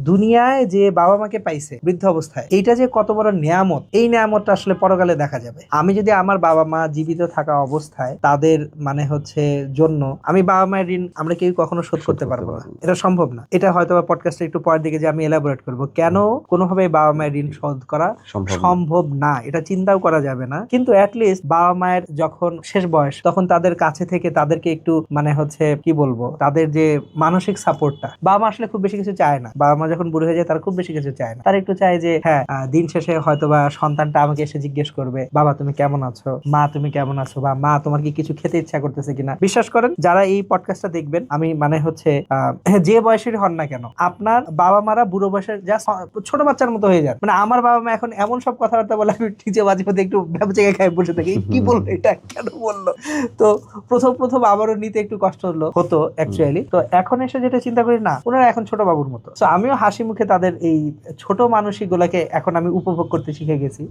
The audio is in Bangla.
দুনিয়ায় যে বাবা মাকে পাইছে বৃদ্ধ অবস্থায়, এইটা যে কত বড় নিয়ামত, এই নিয়ামতটা আসলে পরকালে দেখা যাবে। আমি যদি আমার বাবা মা জীবিত থাকা অবস্থায় তাদের জন্য আমি বাবা মায়ের ঋণ আমরা কেউ কখনো শোধ করতে পারবো না, এটা সম্ভব না। এটা হয়তো পডকাস্টে একটু পরের দিকে যে আমি এলাবোরেট করবো কেন কোনোভাবে বাবা মায়ের ঋণ শোধ করা সম্ভব না, এটা চিন্তাও করা যাবে না। কিন্তু অ্যাটলিস্ট বাবা মায়ের যখন শেষ বয়স, তখন তাদের কাছে থেকে তাদেরকে একটু কি বলবো, তাদের যে মানসিক সাপোর্টটা, বাবা মা আসলে খুব বেশি কিছু চায় না। বাবা মা যখন বুড়ো হয়ে যায় তারা খুব বেশি কিছু চায় না, তারা একটু চায় যে হ্যাঁ দিন শেষে হয়তোবা সন্তানটা আমাকে এসে জিজ্ঞেস করবে, বাবা তুমি কেমন আছো, মা তুমি কেমন আছো, বা মা তোমার কি কিছু খেতে ইচ্ছা করতেছে কিনা। বিশ্বাস করেন যারা এই পডকাস্টটা দেখবেন, আমি যে বয়সের হন না কেন, আপনার বাবা মারা বুড়ো বয়সের যা ছোট বাচ্চার মতো হয়ে যান। আমার বাবা মা এখন এমন সব কথাবার্তা বলে, আমি নিজে মাঝে মধ্যে একটু ভ্যাবচেকে খাই বসে থাকি, কি বললো এটা, কেন বললো। তো প্রথম আবারও নিতে একটু কষ্ট হতো অ্যাকচুয়ালি। তো এখন এসে যেটা চিন্তা করি, না ওনারা এখন ছোট বাবুর মতো। তো আমিও হাসি মুখে তাদের এই ছোট মানসিক গুলাকে এখন আমি উপভোগ করতে শিখে গেছি।